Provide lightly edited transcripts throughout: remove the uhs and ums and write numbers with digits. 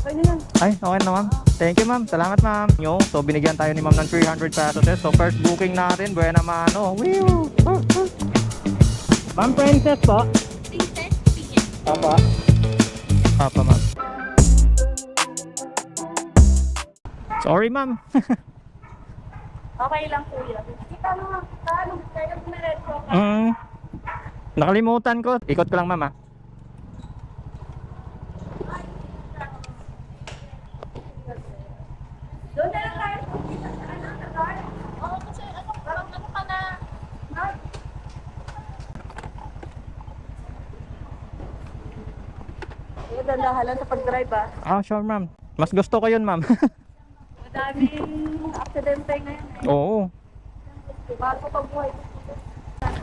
Okay na yan. Ay, okay na ma'am. Thank you ma'am. Salamat ma'am. So binigyan tayo ni ma'am ng 300 pesos. So first booking natin, buena mano. Woo! Ma'am Princess po. Princess, sige. Apa. Apa ma'am. Sorry ma'am. Okay lang kuya. Kita mo, ano, kaya kumiretso ka. Nakalimutan ko. Ikot ko lang ma'am ah. Doon na lang tayo kumita sa ano, sa car. Oo, kasi ano ka na. Kaya dandahan lang sa pag-drive ah. Ah, sure ma'am. Mas gusto ko yun ma'am. Madaming aksidente ngayon eh. Oo. Mahal ko pag-buhay.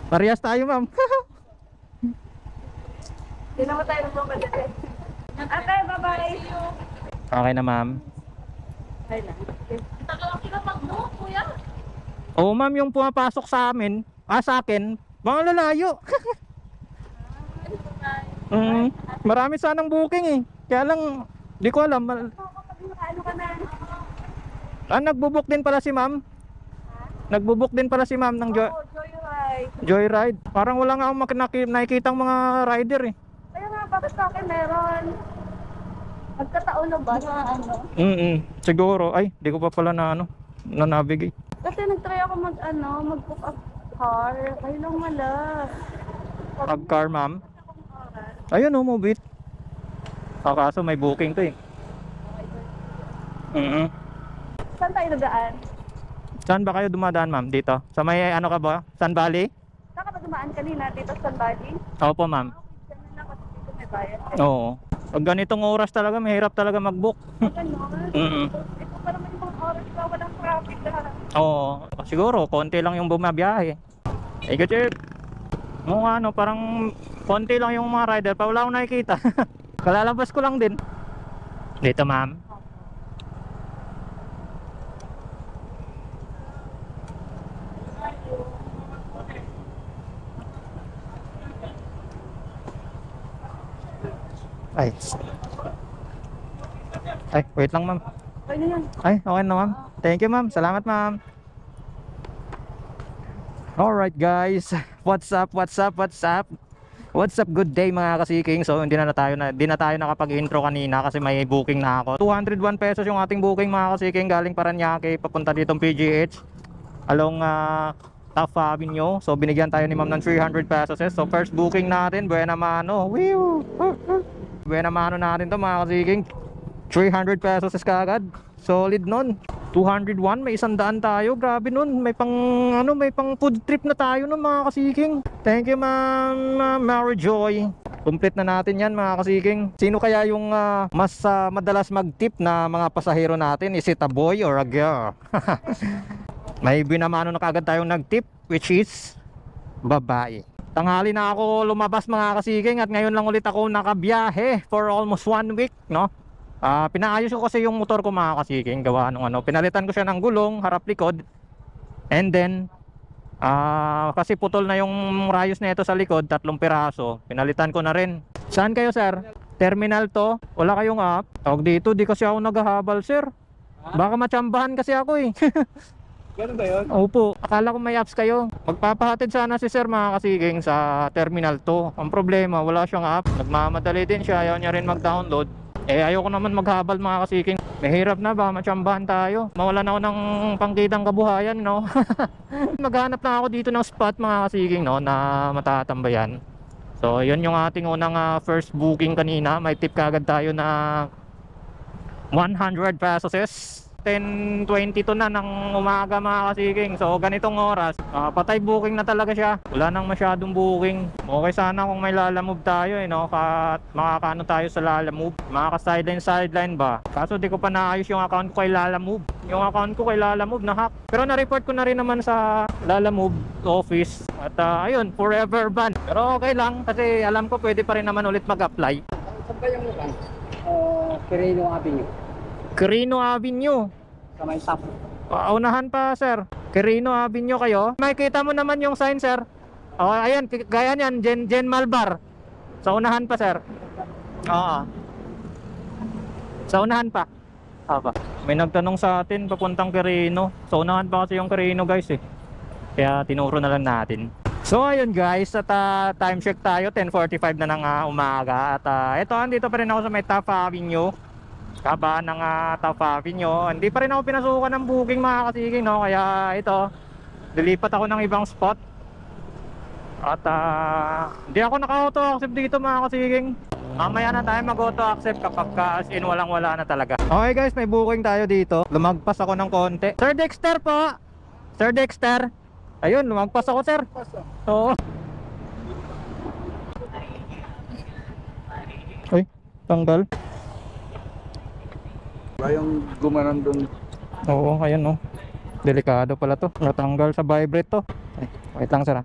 Parehas tayo ma'am. Hindi naman tayo magpapadali. Okay, bye-bye. Okay na ma'am. Ay na. Tagal ka mag-book, kuya. Oo ma'am, yung pumapasok sa amin, sa akin, mga lalayo. Marami sanang booking eh. Kaya lang, di ko alam. Ano ka na? Nagbo-book din pala si ma'am. Nagbo-book din pala si ma'am ng Oh, Joyride. Joyride. Parang wala nga akong nakikitang mga rider eh. Kaya nga, bakit sa akin meron? Nagkataon na ba na ano? Siguro. Ay, di ko pa pala na-navigate. Kasi nagtry ako mag-book up car. Kayo lang mala. Pag-car ma'am. Ayun oh, move it. Kaso may booking to eh. Saan tayo nadaan? Saan ba kayo dumadaan ma'am? Dito? Sa may ano ka ba? Sun Valley? Saan ka ba dumaan kanina? Dito sa Bali? Opo ma'am. Diyan na lang kasi dito may bayad. Oo. Pag ganitong oras talaga, mahirap talaga mag-book. Ganon. Ito pa naman yung mga oras ba? Walang traffic lahat. Oo. Siguro, konti lang yung bumabiyahe. Ikaw, Chip. Parang konti lang yung mga rider. Pa wala akong nakikita. Kalalabas ko lang din. Dito, ma'am. Ay. Ay, wait lang, ma'am. Okay na yan. Ay, okay na, ma'am. Thank you, ma'am. Salamat, ma'am. Alright, guys. What's up? What's up? What's up? What's up? Good day, mga kasiking. So, hindi na tayo nakapag-intro kanina kasi may booking na ako. 201 pesos yung ating booking, mga kasiking. Galing Paranaque, papunta ditong PGH. Along Taft Avenue. So, binigyan tayo ni ma'am ng 300 pesos. So, first booking natin, buena mano. Woo! Buena mano natin to, mga kasiking. 300 pesos kagad. Solid nun. 201, may 100 tayo. Grabe nun. May pang food trip na tayo nun, mga kasiking. Thank you, ma'am Mary Joy. Complete na natin yan, mga kasiking. Sino kaya yung mas madalas mag-tip na mga pasahero natin? Is it a boy or a girl? May binamano na kagad tayong nag-tip, which is babae. Tanghali na ako lumabas, mga kasiking, at ngayon lang ulit ako nakabiyahe for almost 1 week, no? Pinaayos ko kasi yung motor ko, mga kasiking, gawa nung pinalitan ko siya ng gulong, harap likod. And then kasi putol na yung rayos na ito sa likod, 3 piraso. Pinalitan ko na rin. Saan kayo, sir? Terminal to? Wala kayong app? Tawag dito, di kasi ako naghahabal, sir. Baka matsambahan kasi ako eh. Ganun ba yun? Opo, akala ko may apps kayo. Magpapahatid sana si sir, mga kasiging, sa Terminal 2. Ang problema, wala siyang app. Nagmamadali din siya, ayaw niya rin mag-download. Ayoko naman maghabal, mga kasiging. Mahirap na, baka matsambahan tayo. Mawalan ako ng pangkitang kabuhayan, no? Maghanap na ako dito ng spot, mga kasiging, no, na matatambayan. So, yun yung ating unang first booking kanina. May tip kagad tayo na 100 pesos. 10:22 na ng umaga, mga kasiging. So ganitong oras, patay booking na talaga siya. Wala nang masyadong booking. Okay sana kung may Lalamove tayo no? Makakaano tayo sa Lalamove. Makaka-sideline ba? Kaso di ko pa naayos yung account ko kay Lalamove. Yung account ko kay Lalamove na hack. Pero na-report ko na rin naman sa Lalamove office. At ayun, forever ban. Pero okay lang kasi alam ko pwede pa rin naman ulit mag-apply. Saan ba yung lugar? Quirino Avenue. Quirino Avenue. Sa may top. Unahan pa, sir. Quirino Avenue kayo. Makikita mo naman yung sign, sir. Ayan, gaya niyan, Gen Malbar. Sa unahan pa, sir. Oo. Sa unahan pa. Aba. May nagtanong sa atin papuntang Quirino. Sa unahan pa kasi yung Quirino guys eh. Kaya tinuro na lang natin. So ayun guys, at time check tayo, 10:45 na ng umaga. At ito, andito pa rin ako sa may Taft Avenue. Kabaan ng Taft Avenue. Hindi pa rin ako pinasukan ng booking mga kasiging, no? Kaya ito, lilipat ako ng ibang spot. At hindi ako naka-auto-accept dito mga kasiging. Mamaya na tayo mag-auto-accept kapag as in walang-wala na talaga. Okay guys, may booking tayo dito. Lumagpas ako ng konti. Sir Dexter po! Sir Dexter! Ayun, lumagpas ako sir. Oo. Ay, tanggal. Yung gumanon doon. Oo, ayun no. Delikado pala to. Natanggal sa vibrate to. Ay, wait lang sir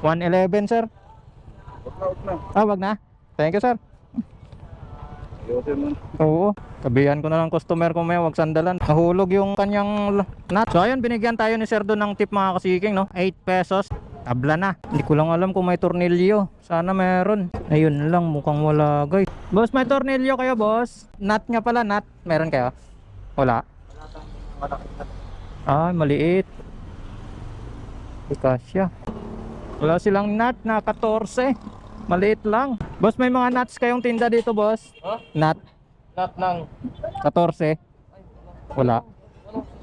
111 sir. Out na. Wag na. Thank you sir. Ayusin mo. Oo. Sabihan ko na lang customer ko may wag sandalan. Nahulog yung kanyang nut. So ayun, binigyan tayo ni sir doon ng tip mga kasiking, no? 8 pesos. Tabla na. Hindi ko lang alam kung may tornilyo. Sana meron. Ayun lang, mukhang wala guys. Boss, may tornilyo kayo boss? Nut nga pala, nut. Meron kayo? Wala. Maliit. Ikasya. Wala silang nut na 14. Maliit lang. Boss, may mga nuts kayong tinda dito boss? Huh? Nut. Not ng 14. Wala.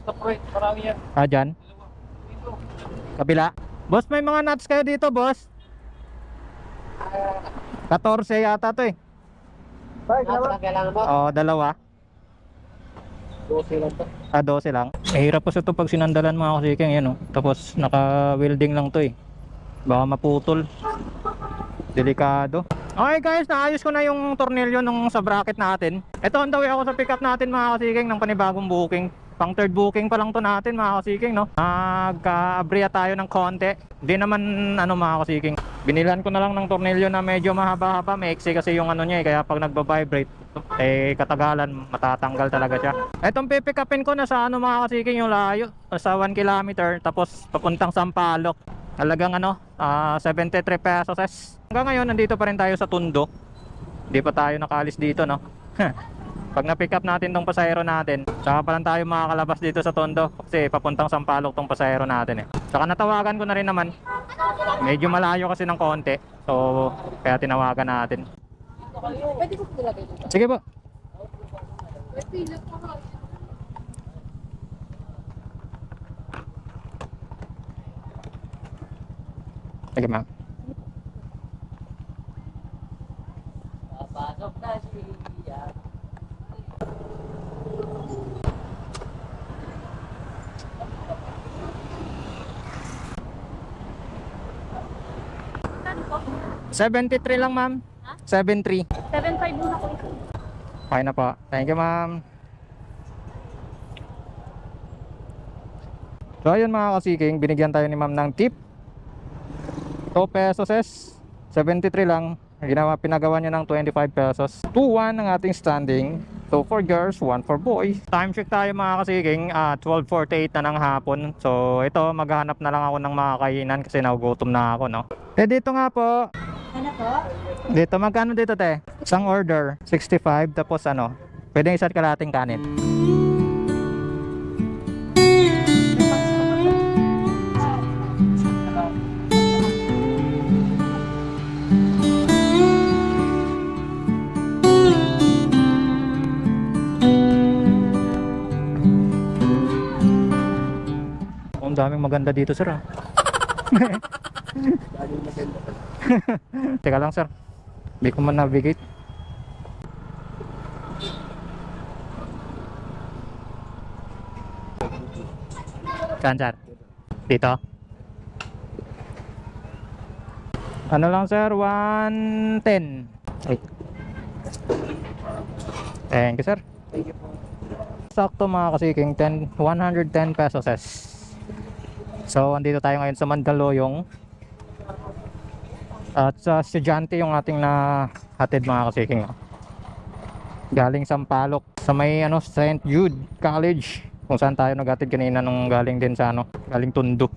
stop right. Marami yan. Dyan. Kabila. Boss, may mga nuts kayo dito boss? 14 yata to eh. Kailangan mo? Oo, dalawa. 12 lang to. 12 lang. Mahirap po ito pag sinandalan mga kasiking yan, oh. Tapos naka-welding lang to eh. Baka maputol. Delikado. Okay guys, naayos ko na yung tornilyo nung sa bracket natin. Ito, on the way ako sa pickup natin mga kasiking ng panibagong booking. Pang third booking pa lang to natin mga kasiking, no? Nagka-abriya tayo ng konti. Hindi naman mga kasiking. Binilan ko na lang ng tornilyo na medyo mahaba-haba. Maiksi kasi yung niya eh. Kaya pag nagba-vibrate, katagalan, matatanggal talaga siya. Etong pipickupin ko na sa mga kasiking yung layo. Sa 1 kilometer, tapos papuntang Sampaloc. Talagang 73 pesos. Hanggang ngayon, nandito pa rin tayo sa Tondo. Hindi pa tayo nakaalis dito, no? Pag na-pick up natin tong pasahero natin, saka pa lang tayo makakalabas dito sa Tondo. Kasi papuntang Sampaloc tong pasahero natin eh. Saka natawagan ko na rin naman. Medyo malayo kasi ng konti. So, kaya tinawagan natin. Pwede ko nilagay dito. Sige po. Sige ma'am. Papasok na siya. Ano po? 73 lang ma'am. Ha? 73. 7.5 muna ko. Okay na po. Thank you ma'am. So ayun mga kasiking, binigyan tayo ni ma'am ng tip. 2 pesos 73 lang. Pinagawa niya ng 25 pesos. 2-1 ang ating standing. 2 for girls, 1 for boys. Time check tayo mga kasiking, 12:48 na ng hapon. So ito, maghahanap na lang ako ng mga kainan kasi nagugutom na ako, no? Dito nga po. Ano po? Dito, magkano dito te? Isang order, 65, tapos pwede isa't kalating kanin. Ang daming maganda dito sir. Teka lang sir, hindi ko man navigate. Saan sir? Dito? Ano lang sir, 110. Ay. Thank you sir. Sakto mga kasiking, 110 pesos. So andito tayo ngayon sa Mandaluyong. At sa estudyante yung ating nahatid mga kasiking. Galing Sampaloc sa may St. Jude College, kung saan tayo naghatid kanina nung galing din sa galing Tondo.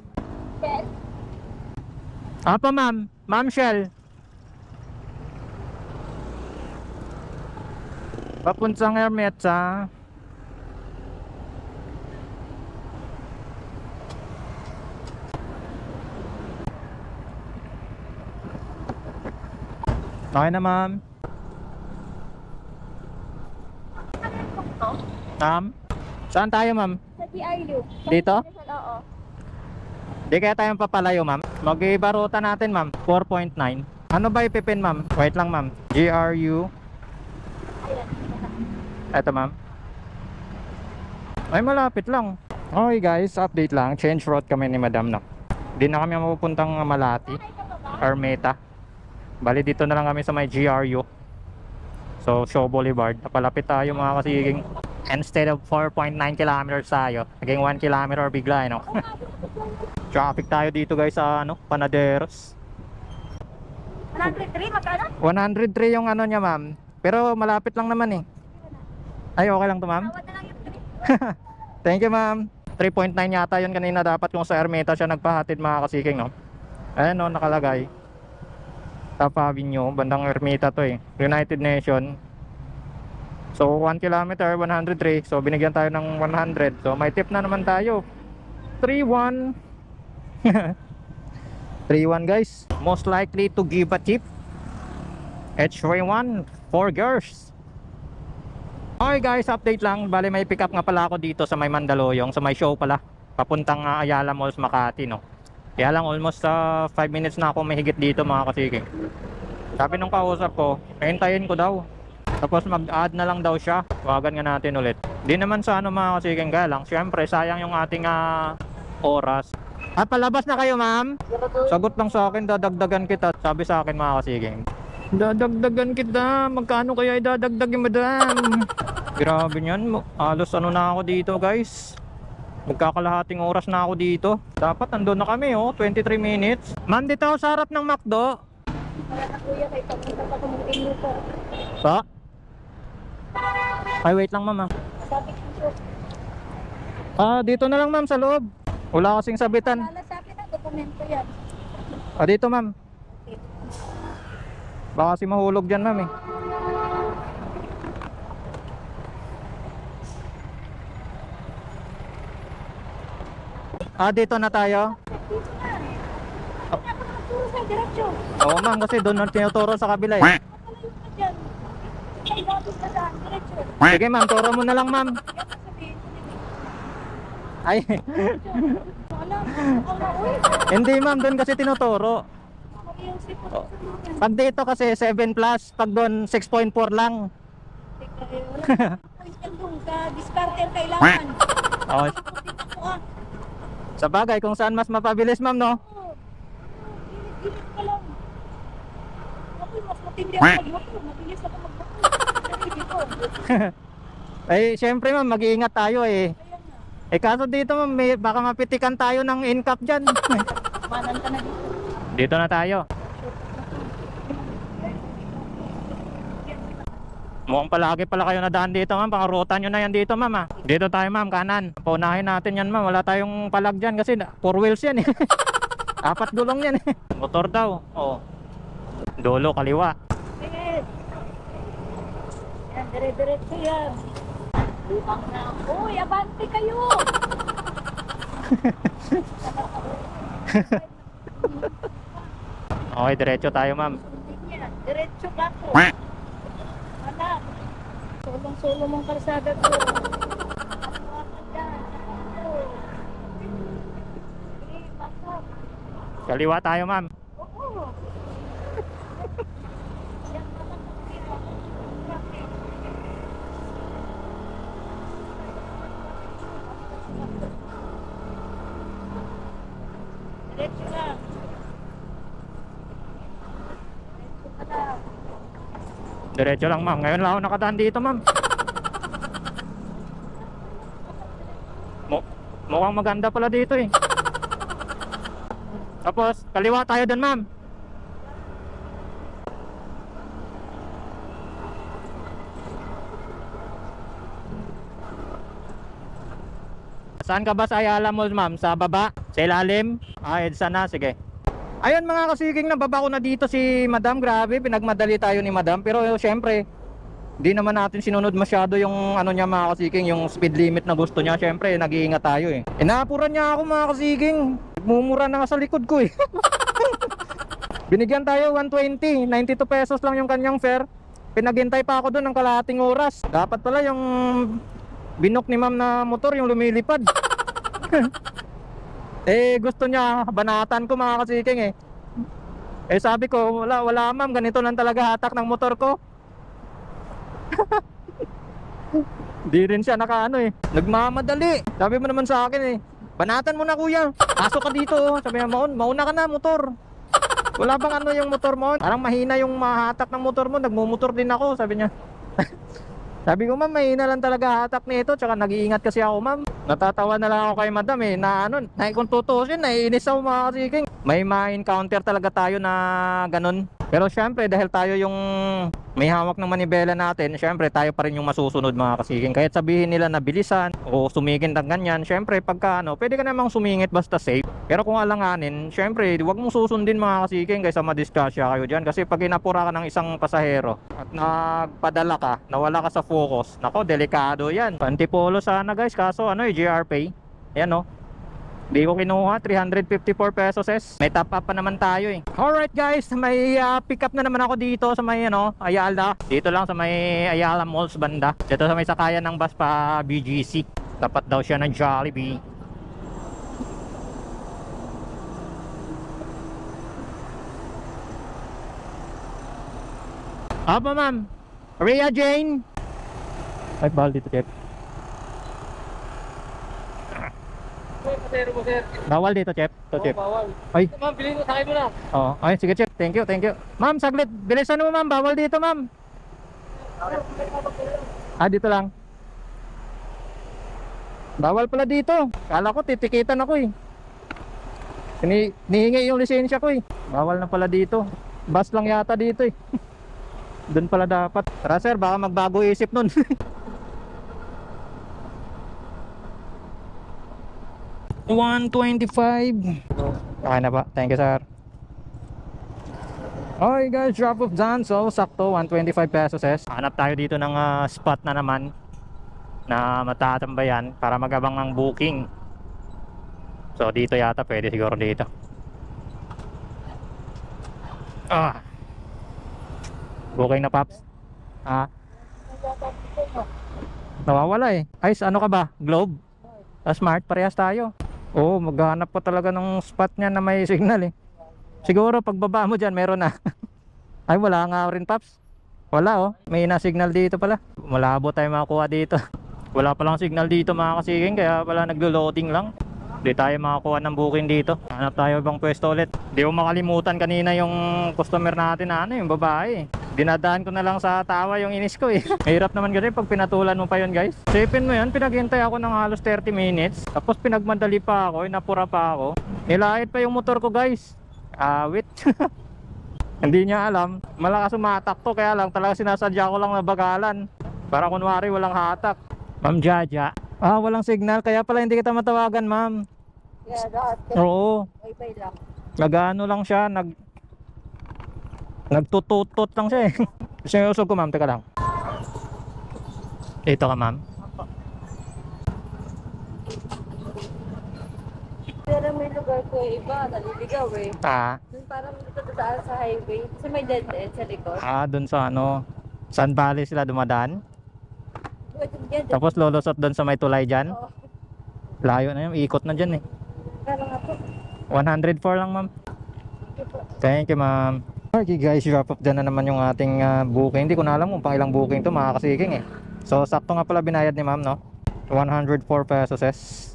Apa ma'am? Ma'am Shell. Papuntang Hermeta. Okay na, ma'am. Ma'am? Saan tayo, ma'am? Sa DRU. Dito? Oo. Di kaya tayong papalayo, ma'am. Mag-iba ruta natin, ma'am. 4.9. Ano ba ipipin, ma'am? Wait lang, ma'am. GRU. Ayan. Eto, ma'am. Ay, malapit lang. Okay, guys. Update lang. Change route kami ni madam, no? Di na kami mapupuntang Malati. Hermeta. Bali, dito na lang kami sa may GRU. So, Shaw Boulevard. Napalapit tayo, mga kasiging. Instead of 4.9 kilometers tayo, naging 1 kilometer bigla, no? Traffic tayo dito, guys, sa ano, Panaderos. 103, magkano? 103 yung ano niya, ma'am. Pero malapit lang naman, eh. Ay, okay lang to, ma'am? Tawad na lang yung 3. Thank you, ma'am. 3.9 yata yun kanina, dapat kung sa Hermeta siya nagpahatid, mga kasiking, no? Ayan, no, nakalagay. Top Avenue, bandang Hermeta to, eh. United Nation. So 1 kilometer 103. So binigyan tayo ng 100. So may tip na naman tayo. 3-1. 3-1, guys. Most likely to give a tip. H31 for girls. Okay, guys, update lang. Bale, may pick up nga pala ako dito sa may Mandaluyong, sa may show pala. Papuntang Ayala Malls, Makati, no. Kaya lang almost 5 minutes na ako mahigit dito, mga kasiging. Sabi nung kausap ko, hintayin ko daw. Tapos mag-add na lang daw siya. Wagan nga natin ulit. Di naman sa ano, mga kasiging, kaya lang syempre sayang yung ating oras. At palabas na kayo, ma'am? Sagot lang sa akin, dadagdagan kita. Sabi sa akin, mga kasiging, dadagdagan kita. Magkano kaya idadagdagin, madam? Grabe yan. Halos ano na ako dito, guys. Magkakalahating oras na ako dito. Dapat nandun na kami, oh, 23 minutes. Ma'am, dito ako sa harap ng McDo. Wala na kuya, kay pamunta pa kumutin mo po. Pa? Ay, wait lang, ma'am. Sabi ko po. Dito na lang, ma'am, sa loob. Wala kasing sabitan. Wala sa akin na dokumento yan. Dito, ma'am. Baka kasi mahulog dyan, ma'am, eh. Dito na tayo. Ako nakaturo sa diretso. Oo, ma'am, kasi doon na tinuturo sa kabila, eh. Palayo ka dyan. Ay, lapis na daan, diretso. Sige, ma'am, turo mo na lang, ma'am. Yan ang sabihin ko nila. Ay, Alam, ang mauwi. hindi, ma'am, doon kasi tinuturo. Yung sipot Oh. sa mga. Pag dito kasi 7 plus, pag doon 6.4 lang. Teka, wala. Point yan doon sa discarter kailangan. Oh, Putin ako sa bagay, kung saan mas mapabilis, ma'am, no? Oo. Gilid ka lang. Ako, mas matindi ako magmotor. Mabilis ako magmotor. Sarili ko. Ay, syempre, ma'am, mag-iingat tayo, eh. Kaya nga. Kaso dito, ma'am, baka mapitikan tayo ng in-cap dyan. Manan ka na dito. Dito na tayo. Mukhang palagi pala kayo nadaan dito, ma'am. Pakarutan nyo na yan dito, ma'am, ah. Dito tayo, ma'am, kanan. Paunahin natin yan, ma'am. Wala tayong palag dyan kasi 4 wheels yan, eh. 4 gulong yan, eh. Motor daw. Oh. Dolo, kaliwa. Sige. Yan, dire-diretso yan. Lutang na. Uy, abante kayo! Okay, diretso tayo, ma'am. Yan, diretso ka po. Anak, sulong-sulong mong kalsada ko. Hawakan yan. Sige, pasok. Kaliwa tayo, ma'am. Oo. Yan, pasok. Diretso lang. Diretso ka lang. Diretso lang, ma'am. Ngayon lang ako nakadaan dito, ma'am. Mukhang maganda pala dito, eh. Tapos, kaliwa tayo dun, ma'am. Saan ka ba sa Ayala Mall, ma'am? Sa baba? Sa ilalim? EDSA na, sige. Ayun, mga kasiging, nababa ko na dito si madam. Grabe, pinagmadali tayo ni madam. Pero syempre, Di naman natin sinunod masyado yung ano niya mga kasiking, yung speed limit na gusto niya. Syempre, nag-iingat tayo eh. Inaapuran niya ako mga kasiking. Mumura na nga sa likod ko eh. Binigyan tayo 120, 92 pesos lang yung kanyang fare. Pinaghintay pa ako doon ng kalahating oras. Dapat pala yung binok ni ma'am na motor yung lumilipad. Eh gusto niya banatan ko mga kasiking eh. Eh sabi ko, wala ma'am, ganito lang talaga hatak ng motor ko. Di rin siya nakaano eh. Nagmamadali. Sabi mo naman sa akin eh, banatan mo na kuya. Pasok ka dito oh. Sabi niya, mauna ka na motor. Wala bang ano yung motor mo? Parang mahina yung mahatak ng motor mo. Nagmumotor din ako, sabi niya. Sabi ko, ma'am, mahina lang talaga hatak nito. Tsaka nag-iingat kasi ako, ma'am. Natatawa na lang ako kay madam eh. Na ano, kung tutusin, naiinis ako mga kasiking. May ma-encounter talaga tayo na ganun. Pero syempre, dahil tayo yung may hawak ng manibela natin, syempre tayo pa rin yung masusunod mga kasiking. Kahit sabihin nila na bilisan o sumigin ng ganyan, syempre pagka ano, pwede ka namang sumingit basta safe. Pero kung alanganin, syempre wag mong susundin mga kasiking kaysa madiskasya kayo dyan. Kasi pag inapura ka ng isang pasahero at nagpadala ka, nawala ka sa focus, nako, delikado yan. Pantipolo sana guys, kaso ano GR Pay. Yan o. Di ko kinuha, 354 pesos es. May top up pa naman tayo eh. Alright guys, may pick up na naman ako dito sa may Ayala. Dito lang sa may Ayala Malls banda. Dito sa may sakayan ng bus pa BGC. Tapat daw siya ng Jollibee. Apa ma'am? Rhea Jane? Ay, bahal dito, Chef. Pasero mo, sir. Bawal dito, Chef. Ito, Chef. Bawal. Ay. Ma'am, bilhin mo, sakay mo na. Oo. Ay, sige, Chef. Thank you, thank you. Ma'am, saglit. Bilisan mo, ma'am. Bawal dito, ma'am. Ah, dito lang. Bawal pala dito. Kala ko, titikitan ako eh. Nihingi yung lisensya ko eh. Bawal na pala dito. Bus lang yata dito eh. Doon pala dapat. Tara, sir. Baka magbago isip nun. 125. Okay na ba? Thank you, sir. Okay guys, drop off done. So sakto 125 pesos es. Hanap tayo dito ng spot na naman na matatambayan para magabang ng booking. So dito yata, pwede siguro dito. Booking na, Paps. Nawawala eh. Ice, ano ka ba? Globe? Smart, parehas tayo. Oo, maghanap pa talaga ng spot niya na may signal eh. Siguro pagbaba mo dyan, meron na. Ay, wala nga rin, Paps. Wala oh, may na-signal dito pala. Malabo tayo makakuha dito. Wala palang signal dito mga kasiking, kaya pala naglo-loading lang. Hindi tayo makakuha ng booking dito. Hanap tayo ibang pwesto ulit. Di ko makalimutan kanina yung customer natin na yung babae. Dinadaan ko na lang sa tawa yung inis ko eh. Mahirap naman kasi pag pinatulan mo pa yun guys. Sipin mo yun, pinaghintay ako ng halos 30 minutes. Tapos pinagmadali pa ako, napura pa ako. Nilait pa yung motor ko guys. Wait. Hindi niya alam. Malakas umatak to, kaya lang talaga sinasadya ko lang na bagalan. Para kunwari walang hatak. Ma'am Jaja. Walang signal, kaya pala hindi kita matawagan, ma'am. Yeah, lahat. Oo. Wi-Fi lang. Nag-ano lang siya, nagtututot lang siya eh. Sinusog ko, ma'am, teka lang. Ito ka, ma'am. Pero may lugar ko iba, naliligaw eh. Dun parang dito dadaan sa highway. Kasi may dead end sa likod. Dun sa San Valley sila dumadaan. Pwede. Tapos lolusot dun sa may tulay dyan. Oo. Layo na yun, ikot na dyan eh. Kala nga po. 104 lang, ma'am. Thank you, ma'am. Okay guys, wrap up dyan na naman yung ating booking. Hindi ko na alam kung pang ilang booking to mga kasiking eh. So sakto nga pala binayad ni ma'am, no? 104 pesos es.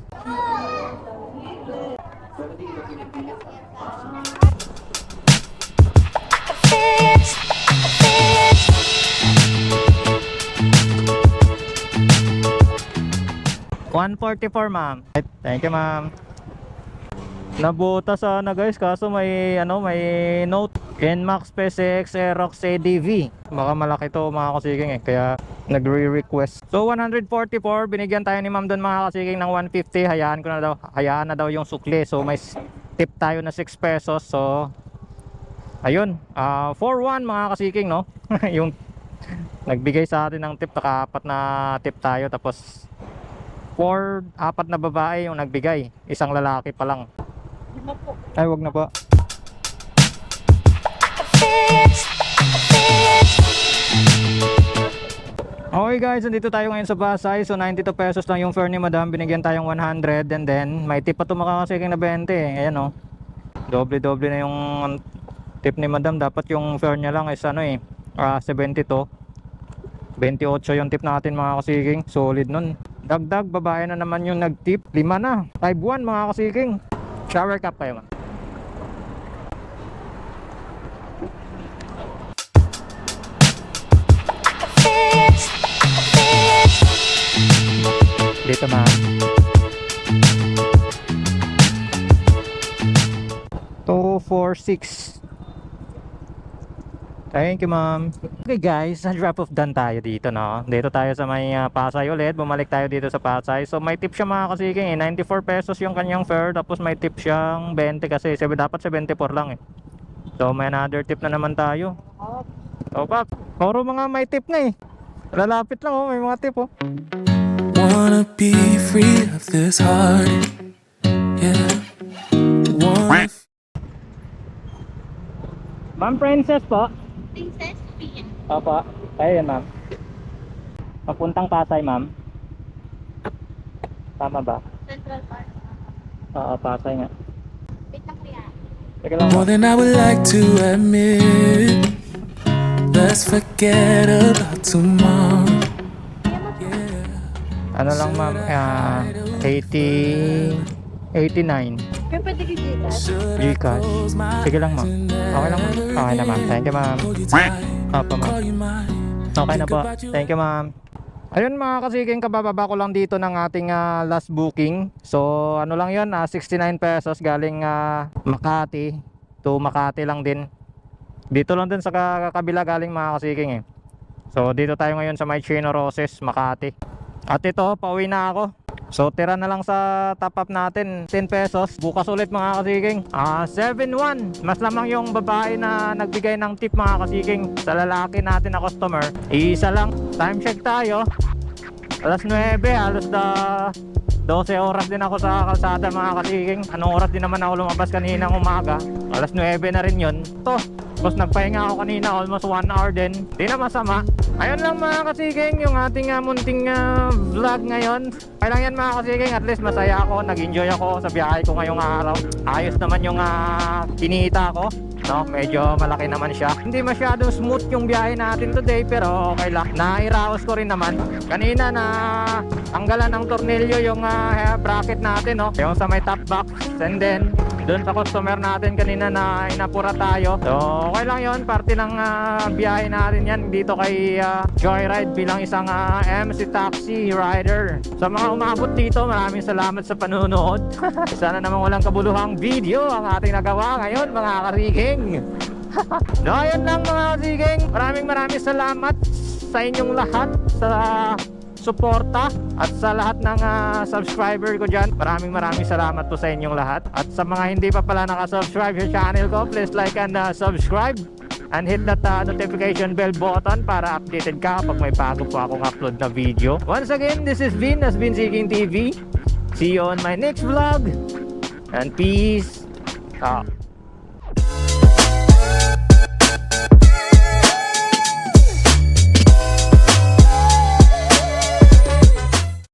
$144, ma'am. Thank you, ma'am. Nabuta sana guys, kaso may note NMAX PCX Aerox ADV. Baka malaki to mga kasiking eh, kaya nagre-request. So 144, binigyan tayo ni ma'am doon mga kasiking ng 150. Hayaan na daw yung sukli. So may tip tayo na 6 pesos. So ayun, 4-1 mga kasiking, no? Yung Nagbigay sa atin ng tip, naka-4 na tip tayo, tapos 4 na babae yung nagbigay, isang lalaki pa lang. Lima po. Ay, wag na po. Okay guys, nandito tayo ngayon sa Pasay. So 92 pesos lang yung fare ni madam. Binigyan tayong 100 and then may tip pa ito makakasiking na 20 eh. Ayan o. Doble-doble na yung tip ni madam. Dapat yung fare niya lang is ano eh, 72. 28 yung tip natin mga kasiking. Solid nun. Dagdag, babae na naman yung nag-tip. 5 na. 5-1 mga kasiking. Shower cap kayo, ma'am. Dito, ma'am. 246. Thank you, ma'am. Okay guys, drop off done tayo dito, no? Dito tayo sa may Pasay ulit. Bumalik tayo dito sa Pasay. So may tip siya mga kasiking eh. 94 pesos yung kanyang fare. Tapos may tip siyang 20 kasi. Dapat 74 lang eh. So may another tip na naman tayo. So pap, puro mga may tip na eh. Lalapit lang oh, may mga tip oh. Wanna be free of this heart. Yeah. Wanna Ma'am Princess po. Princess Pia. Opo. Ayun ma'am. Papuntang Pasay ma'am. Tama ba? Central Park. Oo, Pasay nga. Wait lang kuya. Teka lang more ma'am. than I would like to admit. Let's forget about tomorrow. Yeah. Ano lang ma'am, 89. Kaya pwede kayo dito. Should I Gcash. close my Sige lang ma'am. eyes and Okay lang ma'am. Okay na ma'am. Thank you ma'am. hold you tight, Opo ma'am. call you mine. Okay na po. Thank you ma'am. Ayun mga kasiking, kabababa ko lang dito ng ating last booking. So ano lang yun, 69 pesos galing Makati to Makati lang din. Dito lang din sa kabila galing mga kasiking eh. So dito tayo ngayon sa may Chino Roses, Makati. At ito, pauwi na ako. So tira na lang sa top up natin 10 pesos. Bukas ulit mga kasiking. 7-1. Mas lamang yung babae na nagbigay ng tip mga kasiking. Sa lalaki natin na customer, isa lang. Time check tayo. Alas 9, halos 12 oras din ako sa kalsada mga kasiking. Anong oras din naman ako lumabas kaninang umaga? Alas 9 na rin yun. Ito, tapos nagpahinga ako kanina almost 1 hour din. Di na masama. Ayun lang mga kasiking, yung ating munting vlog ngayon. Okay lang yan mga kasiking, at least masaya ako. Nag-enjoy ako sa biyahe ko ngayong araw. Ayos naman yung kinita ko. No, medyo malaki naman siya. Hindi masyadong smooth yung biyahe natin today, pero okay lang. Nairaos ko rin naman. Kanina na tanggalan ng tornilyo yung bracket natin, no? Yung sa may top box. And then doon sa customer natin kanina na inapura tayo. So okay lang yon, parte ng biyahe natin yan dito kay Joyride bilang isang MC Taxi Rider. Sa mga umabot dito, maraming salamat sa panunood. Sana naman walang kabuluhang video ang ating nagawa ngayon mga kariking. No, ayun lang mga kariking. Maraming salamat sa inyong lahat sa suporta at sa lahat ng subscriber ko dyan. Maraming salamat po sa inyong lahat. At sa mga hindi pa pala nakasubscribe sa channel ko, please like and subscribe and hit that notification bell button para updated ka kapag may bago po akong upload na video. Once again, this is Vin, as Vin Seeking TV. See you on my next vlog and peace out.